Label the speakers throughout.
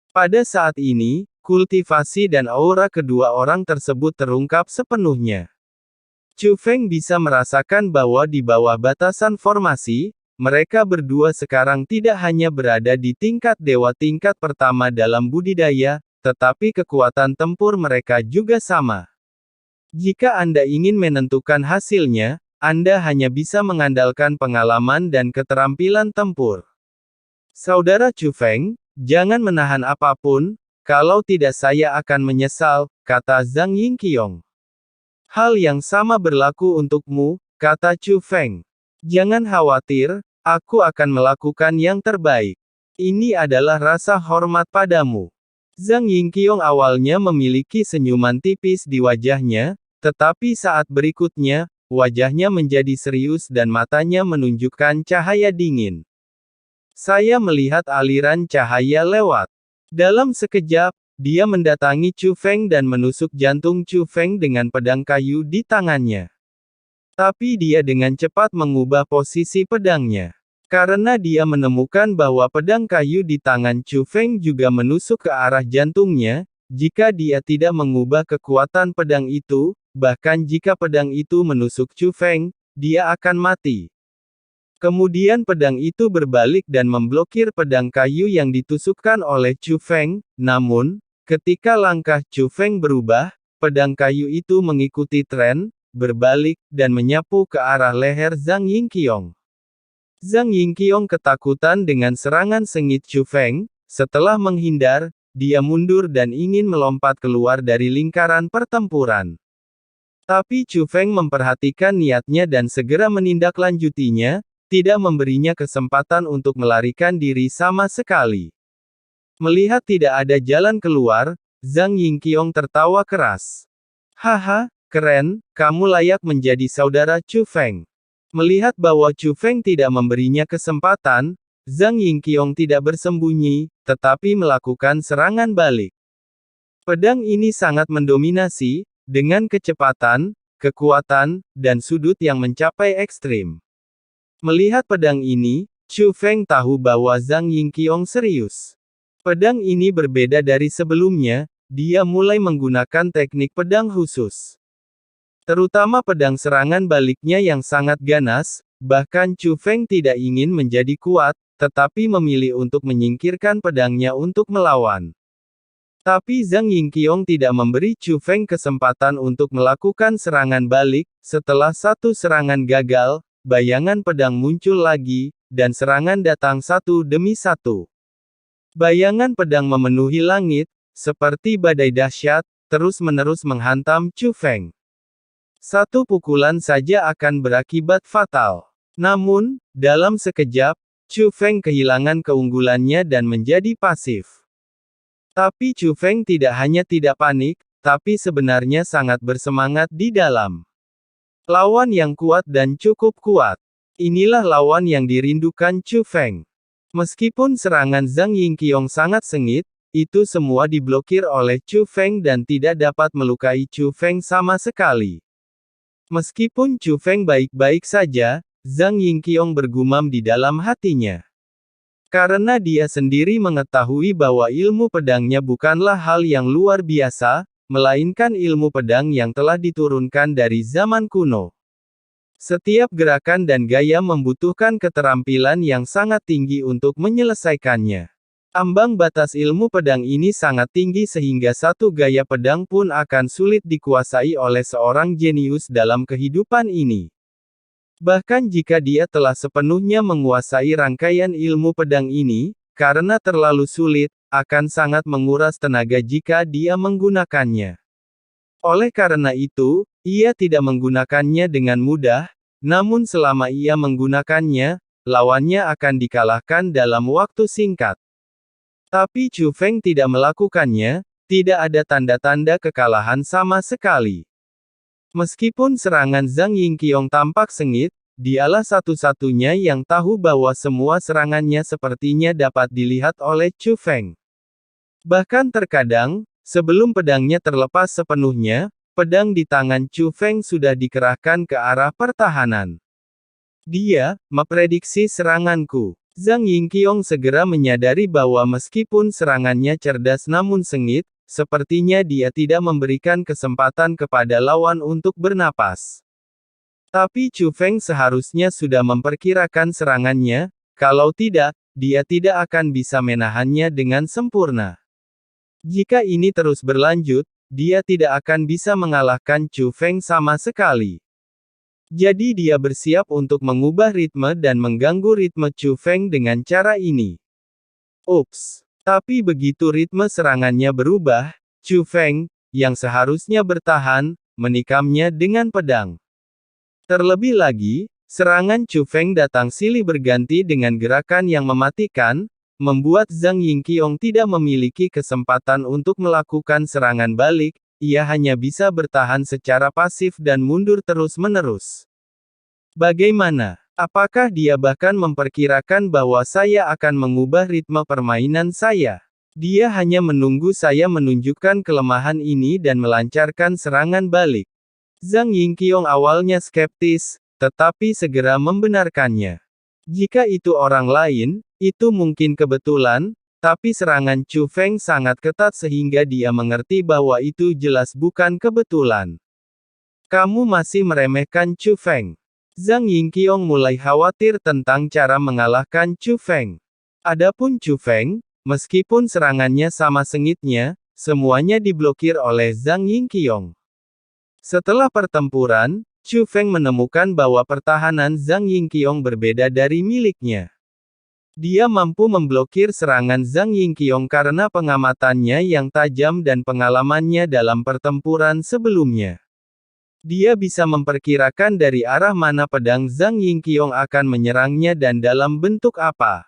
Speaker 1: Pada saat ini, kultivasi dan aura kedua orang tersebut terungkap sepenuhnya. Chu Feng bisa merasakan bahwa di bawah batasan formasi, mereka berdua sekarang tidak hanya berada di tingkat dewa tingkat pertama dalam budidaya, tetapi kekuatan tempur mereka juga sama. Jika Anda ingin menentukan hasilnya, Anda hanya bisa mengandalkan pengalaman dan keterampilan tempur. Saudara Chu Feng, jangan menahan apapun, kalau tidak saya akan menyesal, kata Zhang Yingqiong. Hal yang sama berlaku untukmu, kata Chu Feng. Jangan khawatir, aku akan melakukan yang terbaik. Ini adalah rasa hormat padamu. Zhang Yingqiong awalnya memiliki senyuman tipis di wajahnya, tetapi saat berikutnya, wajahnya menjadi serius dan matanya menunjukkan cahaya dingin. Saya melihat aliran cahaya lewat. Dalam sekejap, dia mendatangi Chu Feng dan menusuk jantung Chu Feng dengan pedang kayu di tangannya. Tapi dia dengan cepat mengubah posisi pedangnya. Karena dia menemukan bahwa pedang kayu di tangan Chu Feng juga menusuk ke arah jantungnya, jika dia tidak mengubah kekuatan pedang itu, bahkan jika pedang itu menusuk Chu Feng, dia akan mati. Kemudian pedang itu berbalik dan memblokir pedang kayu yang ditusukkan oleh Chu Feng, namun, ketika langkah Chu Feng berubah, pedang kayu itu mengikuti tren, berbalik, dan menyapu ke arah leher Zhang Yingqiong. Zhang Yingqiong ketakutan dengan serangan sengit Chu Feng. Setelah menghindar, dia mundur dan ingin melompat keluar dari lingkaran pertempuran. Tapi Chu Feng memperhatikan niatnya dan segera menindaklanjutinya, tidak memberinya kesempatan untuk melarikan diri sama sekali. Melihat tidak ada jalan keluar, Zhang Yingqiong tertawa keras. Haha, keren, kamu layak menjadi saudara Chu Feng. Melihat bahwa Chu Feng tidak memberinya kesempatan, Zhang Yingqiong tidak bersembunyi, tetapi melakukan serangan balik. Pedang ini sangat mendominasi, dengan kecepatan, kekuatan, dan sudut yang mencapai ekstrim. Melihat pedang ini, Chu Feng tahu bahwa Zhang Yingqiong serius. Pedang ini berbeda dari sebelumnya, dia mulai menggunakan teknik pedang khusus. Terutama pedang serangan baliknya yang sangat ganas, bahkan Chu Feng tidak ingin menjadi kuat, tetapi memilih untuk menyingkirkan pedangnya untuk melawan. Tapi Zhang Yingqiong tidak memberi Chu Feng kesempatan untuk melakukan serangan balik. Setelah satu serangan gagal, bayangan pedang muncul lagi, dan serangan datang satu demi satu. Bayangan pedang memenuhi langit, seperti badai dahsyat, terus-menerus menghantam Chu Feng. Satu pukulan saja akan berakibat fatal. Namun, dalam sekejap, Chu Feng kehilangan keunggulannya dan menjadi pasif. Tapi Chu Feng tidak hanya tidak panik, tapi sebenarnya sangat bersemangat di dalam. Lawan yang kuat dan cukup kuat. Inilah lawan yang dirindukan Chu Feng. Meskipun serangan Zhang Yingqiong sangat sengit, itu semua diblokir oleh Chu Feng dan tidak dapat melukai Chu Feng sama sekali. Meskipun Chu Feng baik-baik saja, Zhang Yingqiong bergumam di dalam hatinya. Karena dia sendiri mengetahui bahwa ilmu pedangnya bukanlah hal yang luar biasa, melainkan ilmu pedang yang telah diturunkan dari zaman kuno. Setiap gerakan dan gaya membutuhkan keterampilan yang sangat tinggi untuk menyelesaikannya. Ambang batas ilmu pedang ini sangat tinggi sehingga satu gaya pedang pun akan sulit dikuasai oleh seorang jenius dalam kehidupan ini. Bahkan jika dia telah sepenuhnya menguasai rangkaian ilmu pedang ini, karena terlalu sulit, akan sangat menguras tenaga jika dia menggunakannya. Oleh karena itu, ia tidak menggunakannya dengan mudah, namun selama ia menggunakannya, lawannya akan dikalahkan dalam waktu singkat. Tapi Chu Feng tidak melakukannya, tidak ada tanda-tanda kekalahan sama sekali. Meskipun serangan Zhang Yingqiong tampak sengit, dialah satu-satunya yang tahu bahwa semua serangannya sepertinya dapat dilihat oleh Chu Feng. Bahkan terkadang, sebelum pedangnya terlepas sepenuhnya, pedang di tangan Chu Feng sudah dikerahkan ke arah pertahanan. Dia memprediksi seranganku. Zhang Yingqiong segera menyadari bahwa meskipun serangannya cerdas namun sengit, sepertinya dia tidak memberikan kesempatan kepada lawan untuk bernapas. Tapi Chu Feng seharusnya sudah memperkirakan serangannya, kalau tidak, dia tidak akan bisa menahannya dengan sempurna. Jika ini terus berlanjut, dia tidak akan bisa mengalahkan Chu Feng sama sekali. Jadi dia bersiap untuk mengubah ritme dan mengganggu ritme Chu Feng dengan cara ini. Ups! Tapi begitu ritme serangannya berubah, Chu Feng, yang seharusnya bertahan, menikamnya dengan pedang. Terlebih lagi, serangan Chu Feng datang silih berganti dengan gerakan yang mematikan, membuat Zhang Yingqiong tidak memiliki kesempatan untuk melakukan serangan balik, ia hanya bisa bertahan secara pasif dan mundur terus-menerus. Bagaimana? Apakah dia bahkan memperkirakan bahwa saya akan mengubah ritme permainan saya? Dia hanya menunggu saya menunjukkan kelemahan ini dan melancarkan serangan balik. Zhang Yingqiong awalnya skeptis, tetapi segera membenarkannya. Jika itu orang lain, itu mungkin kebetulan, tapi serangan Chu Feng sangat ketat sehingga dia mengerti bahwa itu jelas bukan kebetulan. Kamu masih meremehkan Chu Feng. Zhang Yingqiong mulai khawatir tentang cara mengalahkan Chu Feng. Adapun Chu Feng, meskipun serangannya sama sengitnya, semuanya diblokir oleh Zhang Yingqiong. Setelah pertempuran, Chu Feng menemukan bahwa pertahanan Zhang Yingqiong berbeda dari miliknya. Dia mampu memblokir serangan Zhang Yingqiong karena pengamatannya yang tajam dan pengalamannya dalam pertempuran sebelumnya. Dia bisa memperkirakan dari arah mana pedang Zhang Yingqiong akan menyerangnya dan dalam bentuk apa.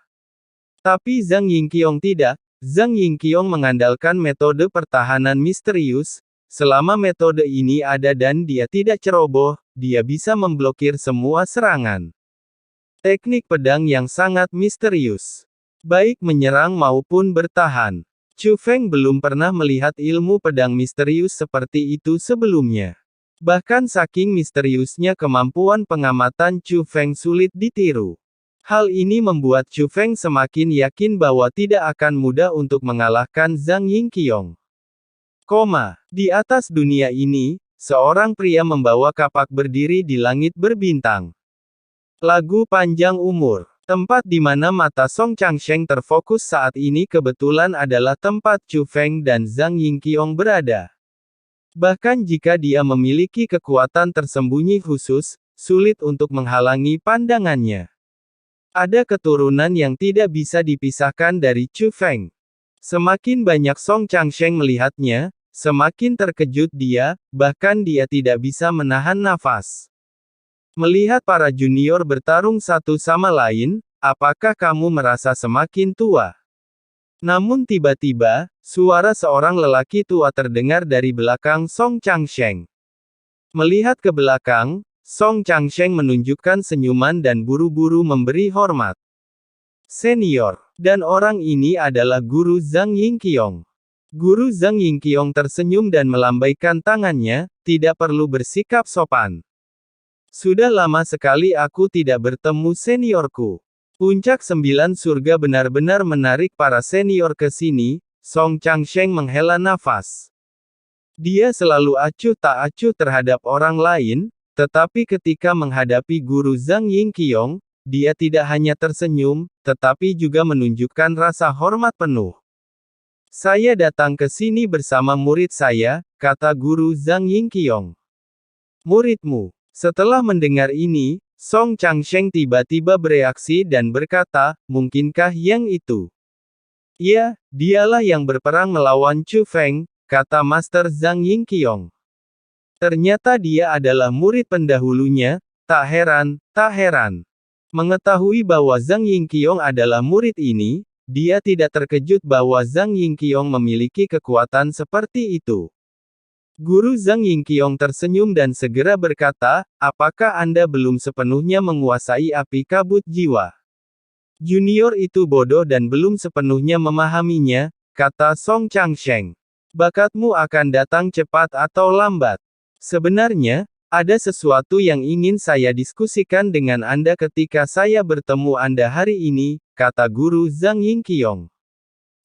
Speaker 1: Tapi Zhang Yingqiong tidak. Zhang Yingqiong mengandalkan metode pertahanan misterius. Selama metode ini ada dan dia tidak ceroboh, dia bisa memblokir semua serangan. Teknik pedang yang sangat misterius. Baik menyerang maupun bertahan. Chu Feng belum pernah melihat ilmu pedang misterius seperti itu sebelumnya. Bahkan saking misteriusnya kemampuan pengamatan Chu Feng sulit ditiru. Hal ini membuat Chu Feng semakin yakin bahwa tidak akan mudah untuk mengalahkan Zhang Yingqiong. Di atas dunia ini, seorang pria membawa kapak berdiri di langit berbintang. Lagu panjang umur. Tempat di mana mata Song Changsheng terfokus saat ini kebetulan adalah tempat Chu Feng dan Zhang Yingqiong berada. Bahkan jika dia memiliki kekuatan tersembunyi khusus, sulit untuk menghalangi pandangannya. Ada keturunan yang tidak bisa dipisahkan dari Chu Feng. Semakin banyak Song Changsheng melihatnya, semakin terkejut dia, bahkan dia tidak bisa menahan nafas. Melihat para junior bertarung satu sama lain, apakah kamu merasa semakin tua? Namun tiba-tiba, suara seorang lelaki tua terdengar dari belakang Song Changsheng. Melihat ke belakang, Song Changsheng menunjukkan senyuman dan buru-buru memberi hormat. Senior, dan orang ini adalah Guru Zhang Yingqiong. Guru Zhang Yingqiong tersenyum dan melambaikan tangannya, tidak perlu bersikap sopan. Sudah lama sekali aku tidak bertemu seniorku. Puncak 9 surga benar-benar menarik para senior ke sini, Song Changsheng menghela nafas. Dia selalu acuh tak acuh terhadap orang lain, tetapi ketika menghadapi Guru Zhang Yingqiong, dia tidak hanya tersenyum, tetapi juga menunjukkan rasa hormat penuh. Saya datang ke sini bersama murid saya, kata Guru Zhang Yingqiong. Muridmu. Setelah mendengar ini, Song Changsheng tiba-tiba bereaksi dan berkata, mungkinkah yang itu? Ya, dialah yang berperang melawan Chu Feng, kata Master Zhang Yingqiong. Ternyata dia adalah murid pendahulunya, tak heran, tak heran. Mengetahui bahwa Zhang Yingqiong adalah murid ini, dia tidak terkejut bahwa Zhang Yingqiong memiliki kekuatan seperti itu. Guru Zhang Yingqiong tersenyum dan segera berkata, apakah Anda belum sepenuhnya menguasai api kabut jiwa? Junior itu bodoh dan belum sepenuhnya memahaminya, kata Song Changsheng. Bakatmu akan datang cepat atau lambat. Sebenarnya, ada sesuatu yang ingin saya diskusikan dengan Anda ketika saya bertemu Anda hari ini, kata guru Zhang Yingqiong.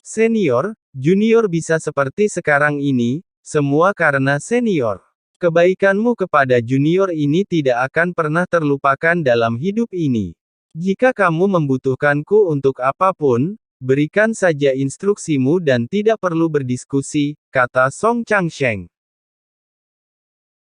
Speaker 1: Senior, junior bisa seperti sekarang ini, semua karena senior. Kebaikanmu kepada junior ini tidak akan pernah terlupakan dalam hidup ini. Jika kamu membutuhkanku untuk apapun, berikan saja instruksimu dan tidak perlu berdiskusi, kata Song Changsheng.